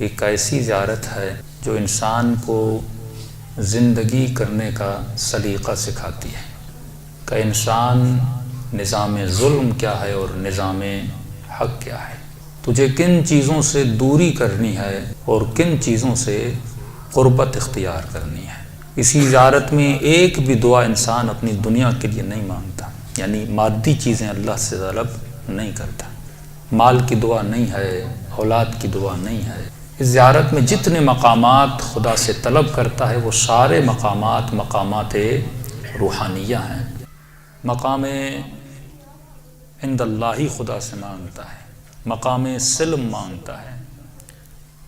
ایک ایسی زیارت ہے جو انسان کو زندگی کرنے کا سلیقہ سکھاتی ہے کہ انسان نظام ظلم کیا ہے اور نظام حق کیا ہے، تجھے کن چیزوں سے دوری کرنی ہے اور کن چیزوں سے قربت اختیار کرنی ہے۔ اسی زیارت میں ایک بھی دعا انسان اپنی دنیا کے لیے نہیں مانگتا، یعنی مادی چیزیں اللہ سے طلب نہیں کرتا، مال کی دعا نہیں ہے، اولاد کی دعا نہیں ہے۔ اس زیارت میں جتنے مقامات خدا سے طلب کرتا ہے وہ سارے مقامات روحانیہ ہیں۔ مقام عند اللہ خدا سے مانگتا ہے، مقام سلم مانگتا ہے،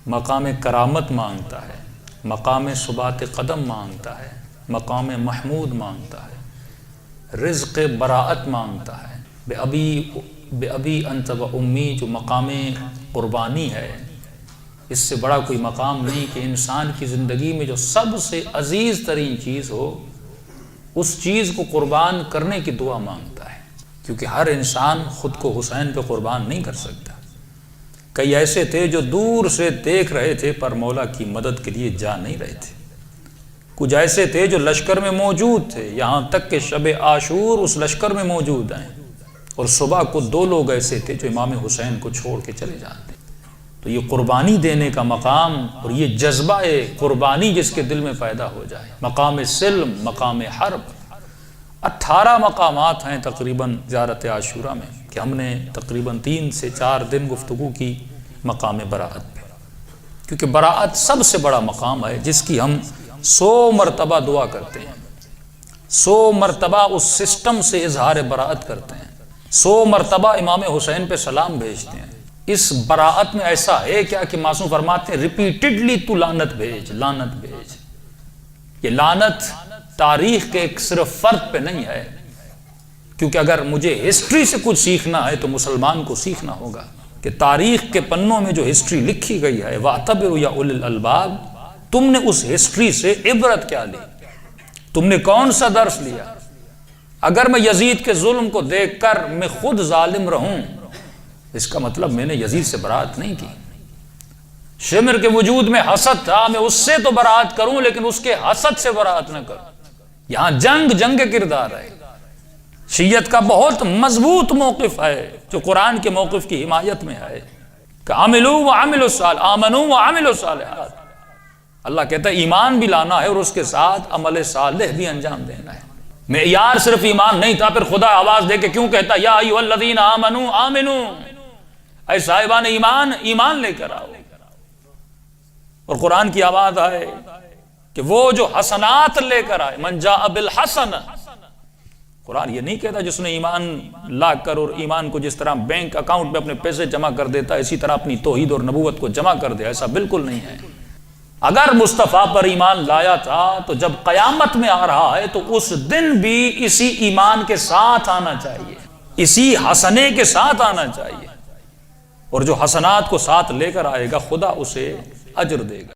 مقام کرامت مانگتا ہے، مقام ثبات قدم مانگتا ہے، مقام محمود مانگتا ہے، رزق براعت مانگتا ہے، بے ابی انت و امی جو مقام قربانی ہے۔ اس سے بڑا کوئی مقام نہیں کہ انسان کی زندگی میں جو سب سے عزیز ترین چیز ہو اس چیز کو قربان کرنے کی دعا مانگتا ہے، کیونکہ ہر انسان خود کو حسین پہ قربان نہیں کر سکتا۔ کئی ایسے تھے جو دور سے دیکھ رہے تھے پر مولا کی مدد کے لیے جا نہیں رہے تھے، کچھ ایسے تھے جو لشکر میں موجود تھے، یہاں تک کہ شب عاشور اس لشکر میں موجود ہیں، اور صبح کو 2 لوگ ایسے تھے جو امام حسین کو چھوڑ کے چلے جاتے۔ تو یہ قربانی دینے کا مقام اور یہ جذبہ قربانی جس کے دل میں پیدا ہو جائے، مقام سلم، مقام حرب، 18 مقامات ہیں تقریباً زیارت عاشورہ میں، کہ ہم نے تقریباً 3 سے 4 دن گفتگو کی مقام براعت پہ، کیونکہ براعت سب سے بڑا مقام ہے جس کی ہم 100 مرتبہ دعا کرتے ہیں، 100 مرتبہ اس سسٹم سے اظہار براعت کرتے ہیں، 100 مرتبہ امام حسین پہ سلام بھیجتے ہیں۔ اس براعت میں ایسا ہے کیا کہ معصوم فرماتے ہیں ریپیٹڈلی تو لعنت بھیج، لعنت بھیج۔ یہ لعنت تاریخ کے ایک صرف فرد پہ نہیں ہے، کیونکہ اگر مجھے ہسٹری سے کچھ سیکھنا ہے تو مسلمان کو سیکھنا ہوگا کہ تاریخ کے پنوں میں جو ہسٹری لکھی گئی ہے وَاعْتَبِرُوا يَا أُولِي الْأَلْبَابِ، تم نے اس ہسٹری سے عبرت کیا لی، تم نے کون سا درس لیا؟ اگر میں یزید کے ظلم کو دیکھ کر میں خود ظالم رہوں، اس کا مطلب میں نے یزید سے برات نہیں کی۔ شمر کے وجود میں حسد تھا، میں اس سے تو برات کروں لیکن اس کے حسد سے برات نہ کروں۔ یہاں جنگ کردار ہے۔ شیعت کا بہت مضبوط موقف ہے جو قرآن کے موقف کی حمایت میں ہے کہ آمنوا وعملوا الصالحات۔ اللہ کہتا ہے ایمان بھی لانا ہے اور اس کے ساتھ عمل صالح بھی انجام دینا ہے۔ معیار صرف ایمان نہیں تھا، پھر خدا آواز دے کے کیوں کہتا یا ایھا الذین آمنوا آمنوا، اے صاحبان ایمان، ایمان لے کر آؤ۔ اور قرآن کی آواز آئے کہ وہ جو حسنات لے کر آئے، من جاء بالحسنہ، قرآن یہ نہیں کہتا جس نے ایمان لا کر اور ایمان کو جس طرح بینک اکاؤنٹ میں اپنے پیسے جمع کر دیتا ہے اسی طرح اپنی توحید اور نبوت کو جمع کر دے، ایسا بالکل نہیں ہے۔ اگر مصطفیٰ پر ایمان لایا تھا تو جب قیامت میں آ رہا ہے تو اس دن بھی اسی ایمان کے ساتھ آنا چاہیے، اسی حسنے کے ساتھ آنا چاہیے، اور جو حسنات کو ساتھ لے کر آئے گا خدا اسے اجر دے گا۔